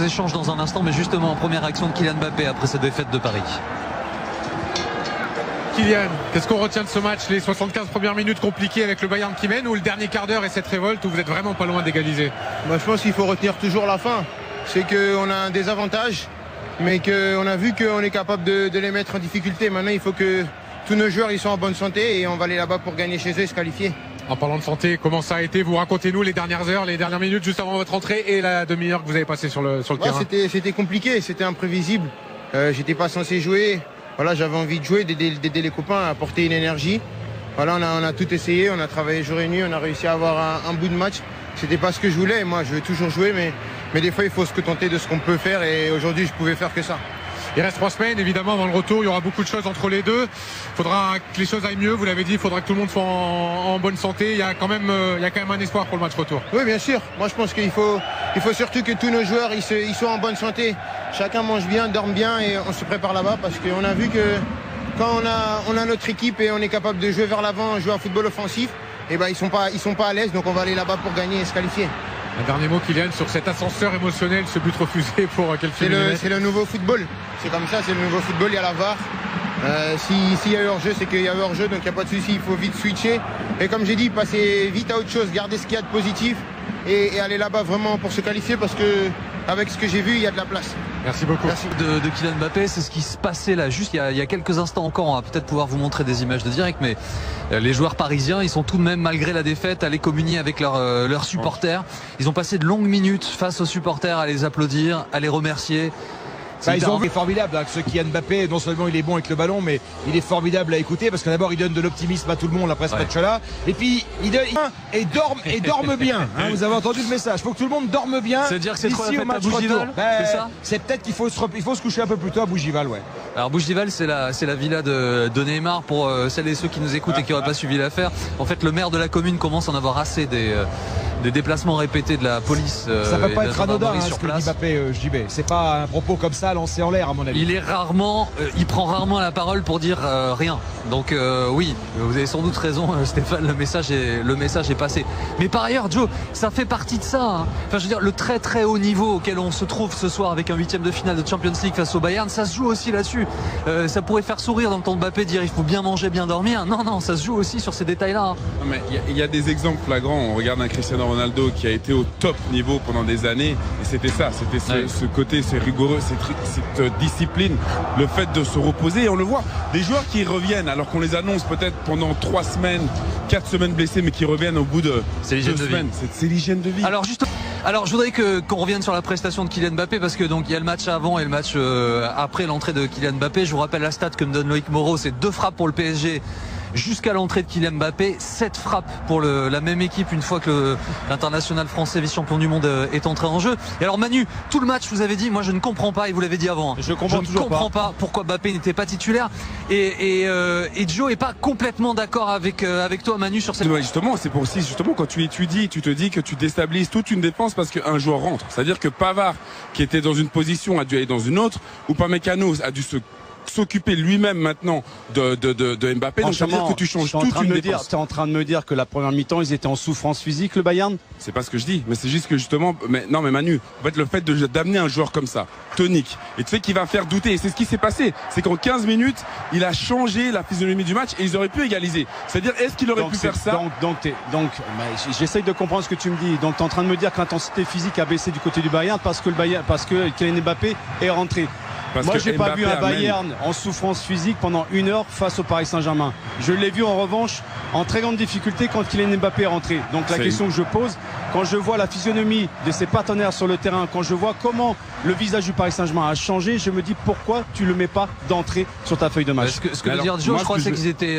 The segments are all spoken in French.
échanges dans un instant, mais justement en première action de Kylian Mbappé après cette défaite de Paris. Kylian, qu'est-ce qu'on retient de ce match? Les 75 premières minutes compliquées avec le Bayern qui mène, ou le dernier quart d'heure et cette révolte où vous êtes vraiment pas loin d'égaliser? Je pense qu'il faut retenir toujours la fin. C'est qu'on a un désavantage, mais qu'on a vu qu'on est capable de les mettre en difficulté. Maintenant, il faut que tous nos joueurs ils sont en bonne santé et on va aller là-bas pour gagner chez eux et se qualifier. En parlant de santé, comment ça a été? Vous racontez-nous les dernières heures, les dernières minutes juste avant votre entrée et la demi-heure que vous avez passée sur le terrain. C'était compliqué, c'était imprévisible. J'étais pas censé jouer. Voilà, j'avais envie de jouer, d'aider les copains à apporter une énergie. Voilà, on a tout essayé, on a travaillé jour et nuit, on a réussi à avoir un bout de match. C'était pas ce que je voulais. Moi, je veux toujours jouer, mais des fois, il faut se contenter de ce qu'on peut faire. Et aujourd'hui, je pouvais faire que ça. Il reste 3 semaines, évidemment, avant le retour. Il y aura beaucoup de choses entre les deux. Il faudra que les choses aillent mieux. Vous l'avez dit, il faudra que tout le monde soit en bonne santé. Il y a quand même un espoir pour le match retour. Oui, bien sûr. Moi, je pense qu'il faut surtout que tous nos joueurs ils soient en bonne santé. Chacun mange bien, dorme bien et on se prépare là-bas parce qu'on a vu que quand on a notre équipe et on est capable de jouer vers l'avant, jouer à football offensif, et ils sont pas à l'aise. Donc on va aller là-bas pour gagner et se qualifier. Un dernier mot, Kylian, sur cet ascenseur émotionnel, ce but refusé pour quelques minutes. C'est le nouveau football. C'est comme ça, c'est le nouveau football. Il y a la VAR. S'il y a eu hors-jeu, c'est qu'il y a eu hors-jeu, donc il n'y a pas de souci. Il faut vite switcher. Et comme j'ai dit, passer vite à autre chose, garder ce qu'il y a de positif et aller là-bas vraiment pour se qualifier parce que avec ce que j'ai vu, il y a de la place. Merci beaucoup. Merci. De Kylian Mbappé, c'est ce qui se passait là, juste il y a quelques instants encore. On va peut-être pouvoir vous montrer des images de direct, mais les joueurs parisiens, ils sont tout de même, malgré la défaite, allés communier avec leurs supporters. Ils ont passé de longues minutes face aux supporters à les applaudir, à les remercier. Ils ont vu formidable hein, ce Kylian Mbappé, non seulement il est bon avec le ballon, mais il est formidable à écouter parce que d'abord il donne de l'optimisme à tout le monde après ce match-là, et puis il dorme bien. Hein, vous avez entendu le message. Il faut que tout le monde dorme bien. C'est-à-dire que c'est trop la ici fête au match à Bougival, c'est ça? C'est peut-être qu'il faut se coucher un peu plus tôt à Bougival, ouais. Alors Bougival, c'est la villa de Neymar pour celles et ceux qui nous écoutent et qui n'auraient pas suivi l'affaire. En fait, le maire de la commune commence à en avoir assez des déplacements répétés de la police. Ça peut pas être anodin sur ce que dit place. Mbappé, JB. C'est pas un propos comme ça lancé en l'air à mon avis. Il prend rarement la parole pour dire rien. Donc oui, vous avez sans doute raison, Stéphane. Le message est passé. Mais par ailleurs, Joe, ça fait partie de ça. Hein. Enfin, je veux dire, le très très haut niveau auquel on se trouve ce soir avec un 8e de finale de Champions League face au Bayern, ça se joue aussi là-dessus. Ça pourrait faire sourire d'entendre Mbappé dire il faut bien manger, bien dormir. Non, ça se joue aussi sur ces détails-là. Hein. Mais il y a des exemples flagrants. On regarde un Cristiano Ronaldo qui a été au top niveau pendant des années, et c'était ça, c'était ce côté, c'est rigoureux, cette discipline, le fait de se reposer, et on le voit, des joueurs qui reviennent alors qu'on les annonce peut-être pendant 3 semaines, 4 semaines blessés, mais qui reviennent au bout de 2 semaines. C'est l'hygiène de vie. Alors je voudrais qu'on revienne sur la prestation de Kylian Mbappé parce que donc il y a le match avant et le match après l'entrée de Kylian Mbappé. Je vous rappelle la stat que me donne Loïc Moreau, c'est 2 frappes pour le PSG jusqu'à l'entrée de Kylian Mbappé, 7 frappes pour la même équipe une fois que l'international français vice-champion du monde est entré en jeu. Et alors Manu, tout le match vous avez dit, moi je ne comprends pas, et vous l'avez dit avant, hein, je ne comprends pas pourquoi Mbappé n'était pas titulaire, et Joe est pas complètement d'accord avec toi Manu sur cette... Justement, c'est pour aussi, justement, quand tu étudies, tu te dis que tu déstabilises toute une défense parce qu'un joueur rentre. C'est-à-dire que Pavard, qui était dans une position, a dû aller dans une autre, ou Upamecano a dû s'occuper lui-même maintenant de Mbappé. Donc ça veut dire que tu changes toute une défense. Tu es en train de me dire que la première mi-temps ils étaient en souffrance physique, le Bayern? C'est pas ce que je dis, mais c'est juste que justement, mais Manu, en fait, le fait d'amener un joueur comme ça, tonique, et tu sais qu'il va faire douter, et c'est ce qui s'est passé, c'est qu'en 15 minutes il a changé la physionomie du match et ils auraient pu égaliser. C'est-à-dire, est-ce qu'il aurait pu faire ça? Donc j'essaye de comprendre ce que tu me dis. Donc tu es en train de me dire que l'intensité physique a baissé du côté du Bayern parce que Kylian Mbappé est rentré. Moi, j'ai pas vu un Bayern en souffrance physique pendant 1 heure face au Paris Saint-Germain. Je l'ai vu en revanche en très grande difficulté quand Kylian Mbappé est rentré. Donc la question que je pose, quand je vois la physionomie de ses partenaires sur le terrain, quand je vois comment le visage du Paris Saint-Germain a changé, je me dis pourquoi tu le mets pas d'entrée sur ta feuille de match. Ce que veut dire Joe, je crois c'est qu'ils étaient...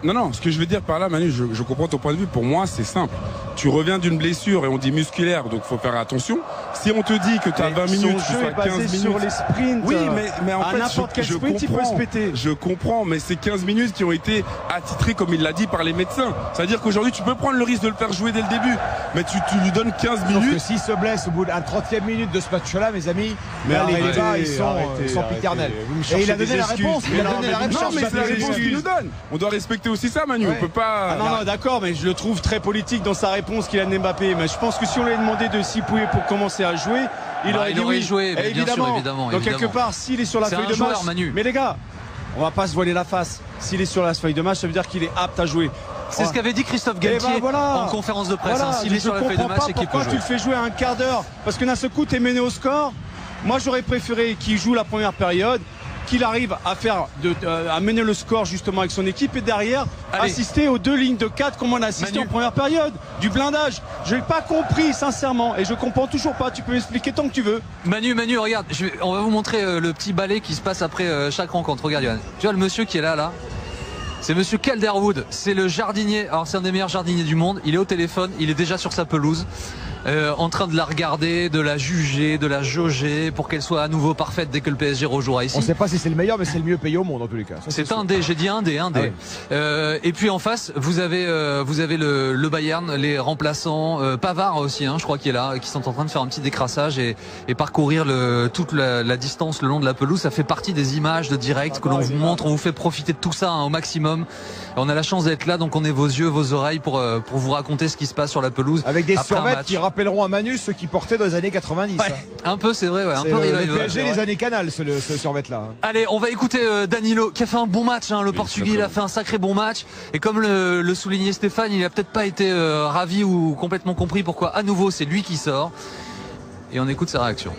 Non, ce que je veux dire par là, Manu, je comprends ton point de vue. Pour moi, c'est simple. Tu reviens d'une blessure et on dit musculaire, donc il faut faire attention. Si on te dit que tu as 20 minutes, son jeu est basé sur les sprints. Oui, mais en fait, n'importe quel sprint, il peut se péter. Je comprends, mais c'est 15 minutes qui ont été attitrées, comme il l'a dit, par les médecins. C'est-à-dire qu'aujourd'hui, tu peux prendre le risque de le faire jouer dès le début, mais tu lui donnes 15 minutes. Sauf que s'il se blesse au bout d'un 30e minute de ce match-là, mes amis, les débats, ils sont piternels. Et il a donné la réponse. Non, mais c'est la réponse qu'il nous donne. On doit respecter aussi ça, Manu. On peut pas. Non, d'accord, mais je le trouve très politique dans sa réponse, Kylian Mbappé. Mais je pense que si on lui a demandé de s'y pouiller pour commencer à jouer, il aurait dit oui. joué, bien évidemment. sûr, évidemment. Donc quelque part, s'il est sur la feuille de match, Manu. mais les gars, on va pas se voiler la face. S'il est sur la feuille de match, ça veut dire qu'il est apte à jouer. C'est ce qu'avait dit Christophe Galtier en conférence de presse. S'il est sur la feuille de match, c'est qu'il peut jouer. Pourquoi tu le fais jouer à un quart d'heure? Parce que d'un seul coup, tu es mené au score. Moi, j'aurais préféré qu'il joue la première période, qu'il arrive à mener le score justement avec son équipe et derrière assister aux 2 lignes de 4 comme on a assisté en première période. Du blindage. Je n'ai pas compris sincèrement et je comprends toujours pas. Tu peux m'expliquer tant que tu veux. Manu, regarde, on va vous montrer le petit ballet qui se passe après chaque rencontre. Regarde, Johan. Tu vois le monsieur qui est là. C'est monsieur Calderwood, c'est le jardinier, alors c'est un des meilleurs jardiniers du monde, il est au téléphone, il est déjà sur sa pelouse, en train de la regarder, de la juger, de la jauger pour qu'elle soit à nouveau parfaite dès que le PSG rejouera ici. On ne sait pas si c'est le meilleur, mais c'est le mieux payé au monde en tous les cas. C'est un dé, j'ai dit un dé. Ah oui. Et puis en face, vous avez le Bayern, les remplaçants, Pavard aussi, je crois qu'il est là, qui sont en train de faire un petit décrassage et parcourir toute la distance le long de la pelouse. Ça fait partie des images de direct que l'on vous montre, on vous fait profiter de tout ça au maximum. On a la chance d'être là, donc on est vos yeux, vos oreilles pour vous raconter ce qui se passe sur la pelouse. Avec des survêtements qui rappelleront à Manu ceux qui portaient dans les années 90. Un peu, c'est vrai, un peu le PSG, les années Canal, ce survêt-là. Allez, on va écouter Danilo qui a fait un bon match. Le Portugais, il a fait un sacré bon match. Et comme le soulignait Stéphane, il a peut-être pas été ravi ou complètement compris pourquoi à nouveau c'est lui qui sort. Et on écoute sa réaction.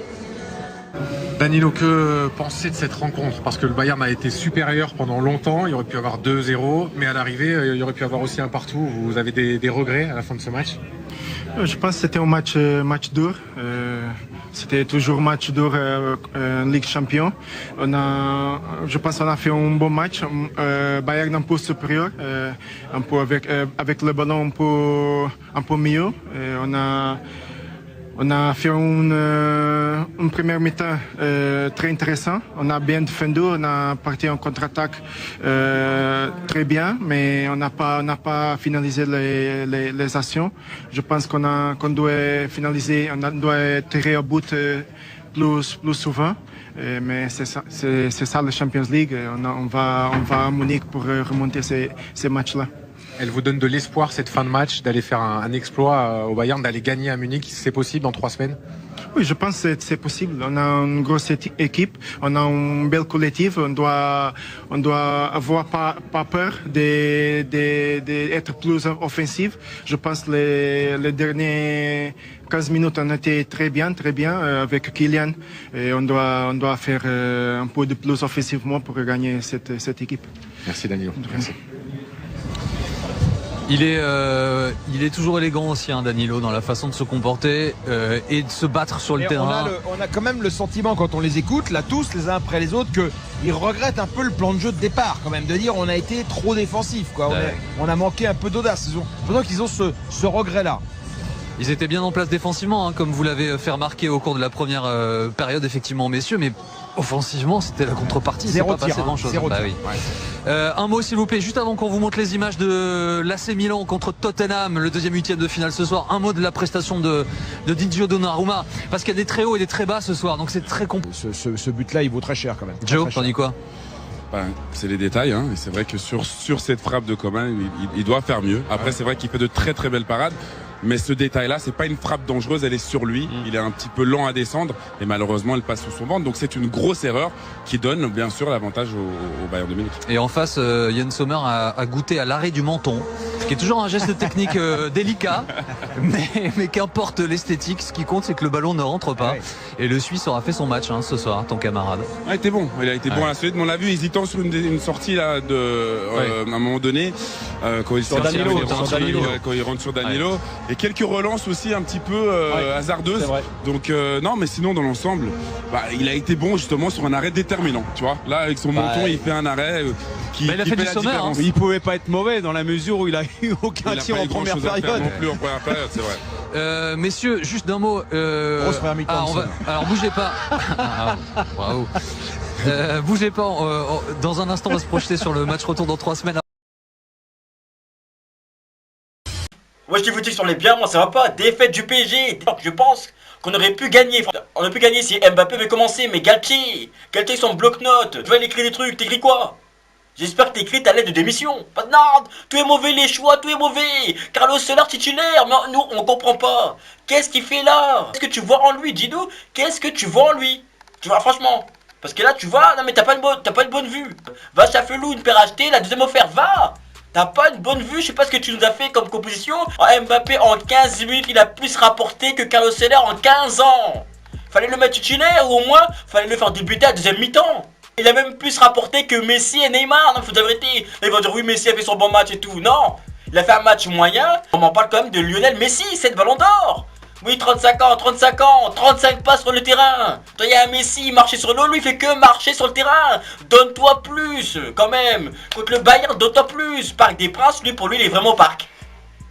Danilo, que pensez de cette rencontre? Parce que le Bayern a été supérieur pendant longtemps, il aurait pu avoir 2-0, mais à l'arrivée, il aurait pu avoir aussi un partout. Vous avez des regrets à la fin de ce match? Je pense que c'était un match dur. C'était toujours match dur en Ligue Champion. Je pense qu'on a fait un bon match. Bayern un peu supérieur, un peu avec le ballon un peu mieux. On a fait une première mi-temps très intéressante. On a bien défendu, on a parti en contre-attaque très bien, mais on n'a pas finalisé les actions. Je pense qu'on doit finaliser, on doit tirer au but plus souvent. Mais c'est ça la Champions League. On va à Munich pour remonter ces matchs-là. Elle vous donne de l'espoir cette fin de match d'aller faire un exploit au Bayern, d'aller gagner à Munich, c'est possible dans 3 semaines? Oui, je pense que c'est possible. On a une grosse équipe, on a une belle collective, on doit avoir pas peur d'être plus offensif. Je pense que les derniers 15 minutes on était très bien avec Kylian et on doit faire un peu de plus offensivement pour gagner cette équipe. Merci Danilo. Merci. Il est toujours élégant aussi, Danilo, dans la façon de se comporter et de se battre sur le terrain. On a quand même le sentiment, quand on les écoute, là tous, les uns après les autres, qu'ils regrettent un peu le plan de jeu de départ, quand même, de dire on a été trop défensif, quoi. On a manqué un peu d'audace. Pendant qu'ils ont ce regret-là. Ils étaient bien en place défensivement, comme vous l'avez fait remarquer au cours de la première période, effectivement, messieurs, mais offensivement, c'était la contrepartie. C'est pas passé grand-chose. Oui. Un mot, s'il vous plaît, juste avant qu'on vous montre les images de l'AC Milan contre Tottenham, le 2e huitième de finale ce soir. Un mot de la prestation de Didio Donnarumma, parce qu'il y a des très hauts et des très bas ce soir, donc c'est très compliqué. Ce but-là, il vaut très cher quand même. Joe, t'en dis quoi? C'est les détails, et c'est vrai que sur cette frappe de Coman, il doit faire mieux. Après, c'est vrai qu'il fait de très très belles parades. Mais ce détail-là, c'est pas une frappe dangereuse, elle est sur lui. Il est un petit peu lent à descendre et malheureusement, elle passe sous son ventre. Donc c'est une grosse erreur qui donne bien sûr l'avantage au Bayern de Munich. Et en face, Yann Sommer a goûté à l'arrêt du menton, ce qui est toujours un geste technique délicat, mais qu'importe l'esthétique, ce qui compte, c'est que le ballon ne rentre pas. Et le Suisse aura fait son match ce soir, ton camarade. Il a été bon, bon à la suite. Mais on l'a vu hésitant sur une sortie là à un moment donné, quand il rentre sur Danilo. Et quelques relances aussi un petit peu hasardeuses. Donc non, mais sinon dans l'ensemble, il a été bon justement sur un arrêt déterminant. Tu vois, là avec son menton, il fait un arrêt qui il a fait fait du la sommaire, différence. Il pouvait pas être mauvais dans la mesure où il a eu aucun tir en première période. Non plus en première période, c'est vrai. Messieurs, juste d'un mot. Grosse première mi-temps. Alors bougez pas. Bravo. Bougez pas. Dans un instant, on va se projeter sur le match retour dans 3 semaines. Moi je dis vous dites sur les biens, moi ça va pas, défaite du PSG, je pense qu'on aurait pu gagner. On aurait pu gagner si Mbappé avait commencé, mais Galtier sont bloc-notes, tu vas écrire des trucs, t'écris quoi? J'espère que t'écris ta lettre de démission. Non, tout est mauvais les choix, tout est mauvais. Carlos Soler titulaire, mais nous on comprend pas. Qu'est-ce qu'il fait là? Qu'est-ce que tu vois en lui? Dis-nous, qu'est-ce que tu vois en lui? Tu vois franchement. Parce que là tu vois, non mais t'as pas une bonne vue. Va Chafelou, une paire achetée, la deuxième offerte, va. T'as pas une bonne vue, je sais pas ce que tu nous as fait comme composition. Mbappé en 15 minutes, il a plus rapporté que Carlos Soler en 15 ans. Fallait le mettre titulaire ou au moins, fallait le faire débuter à deuxième mi-temps. Il a même plus rapporté que Messi et Neymar. Non, faut dire la vérité. Ils vont dire oui, Messi a fait son bon match et tout. Non, il a fait un match moyen. On m'en parle quand même de Lionel Messi, 7 ballons d'or. Oui, 35 ans, 35 passes sur le terrain. Toi, il y a un Messi, il marchait sur l'eau, lui, il fait que marcher sur le terrain. Donne-toi plus, quand même. Contre le Bayern, donne-toi plus. Parc des Princes, lui, pour lui, il est vraiment au parc.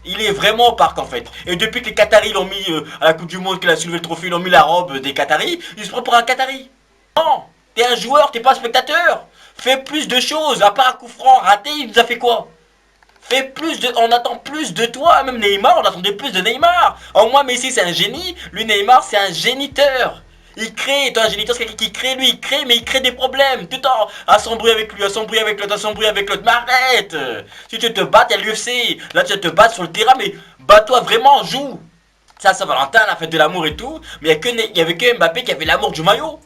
Il est vraiment au parc en fait. Et depuis que les Qataris l'ont mis à la Coupe du Monde, qu'il a soulevé le trophée, ils l'ont mis la robe des Qataris, il se prend pour un Qatari. Non, t'es un joueur, t'es pas un spectateur. Fais plus de choses, à part un coup franc raté, il nous a fait quoi? Fais plus de... On attend plus de toi, même Neymar, on attendait plus de Neymar. Au moins Messi c'est un génie, lui Neymar c'est un géniteur. Il crée, toi un géniteur c'est quelqu'un qui crée, lui il crée, mais il crée des problèmes. Tout le temps, à s'embrouiller avec lui, à s'embrouiller avec l'autre, à s'embrouiller avec l'autre. Mais arrête. Si tu te bats, t'es à l'UFC. Là tu te bats sur le terrain, mais bats-toi vraiment, joue. Ça, Saint-Valentin, la fête de l'amour et tout. Mais il y avait que Mbappé qui avait l'amour du maillot.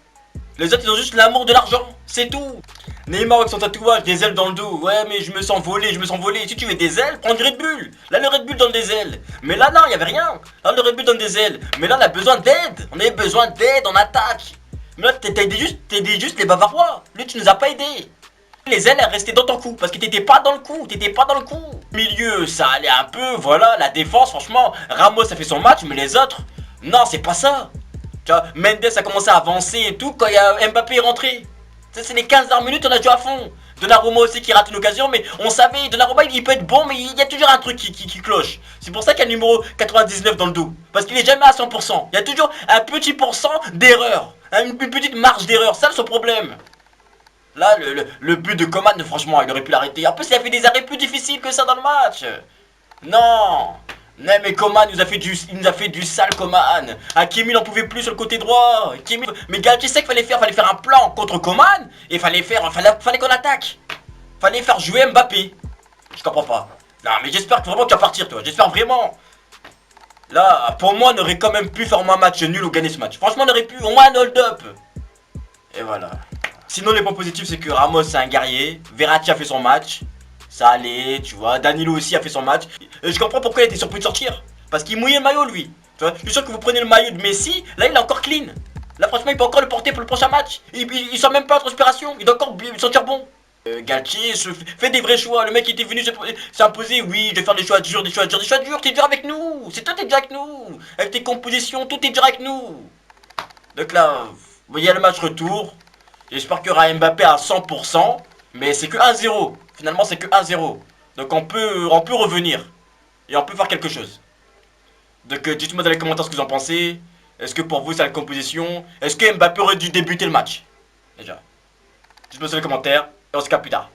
Les autres ils ont juste l'amour de l'argent, c'est tout. Neymar avec son tatouage, des ailes dans le dos. Ouais mais je me sens volé, je me sens volé. Si tu veux des ailes, prends du Red Bull. Là le Red Bull donne des ailes. Mais là non, il y avait rien. Là le Red Bull donne des ailes. Mais là on a besoin d'aide. On a besoin d'aide, on attaque. Mais là t'aides juste les Bavarois. Lui tu nous as pas aidé. Les ailes elles restaient dans ton cou parce que t'étais pas dans le coup, Milieu ça allait un peu, voilà. La défense franchement, Ramos a fait son match, mais les autres, non c'est pas ça. Tu vois, Mendes a commencé à avancer et tout quand il y a Mbappé est rentré. C'est les 15 dernières minutes, on a joué à fond. Donnarumma aussi qui rate une occasion, mais on savait, Donnarumma il peut être bon, mais il y a toujours un truc qui cloche. C'est pour ça qu'il y a le numéro 99 dans le dos. Parce qu'il est jamais à 100%. Il y a toujours un petit pourcent d'erreur. Une petite marge d'erreur, ça c'est son problème. Là, le but de Coman, franchement, il aurait pu l'arrêter. En plus, il a fait des arrêts plus difficiles que ça dans le match. Non. Non mais Coman il nous a fait du sale Coman. Hakimi n'en pouvait plus sur le côté droit. Mais Galtier sait qu'il fallait faire un plan contre Coman. Et fallait qu'on attaque. Fallait faire jouer Mbappé. Je comprends pas. Non mais j'espère vraiment que tu vas partir toi. J'espère vraiment. Là pour moi on aurait quand même pu faire un match nul ou gagner ce match. Franchement on aurait pu au moins un hold-up. Et voilà. Sinon les points positifs c'est que Ramos c'est un guerrier. Verratti a fait son match. Ça allait, tu vois, Danilo aussi a fait son match. Je comprends pourquoi il était surpris de sortir. Parce qu'il mouillait le maillot lui. Tu vois, je suis sûr que vous prenez le maillot de Messi, là il est encore clean. Là franchement il peut encore le porter pour le prochain match. Il sent même pas la transpiration, il doit encore sentir bon. Galtier fait des vrais choix, le mec il était venu s'imposer, oui je vais faire des choix durs, t'es dur avec nous. C'est toi t'es dur avec nous. Avec tes compositions, tout est dur avec nous. Donc là, vous voyez le match retour. J'espère qu'il y aura Mbappé à 100%. Mais c'est que 1-0. Finalement c'est que 1-0. Donc on peut revenir. Et on peut faire quelque chose. Donc dites-moi dans les commentaires ce que vous en pensez. Est-ce que pour vous c'est la composition? Est-ce que Mbappé aurait dû débuter le match? Déjà. Dites-moi dans les commentaires. Et on se capte plus tard.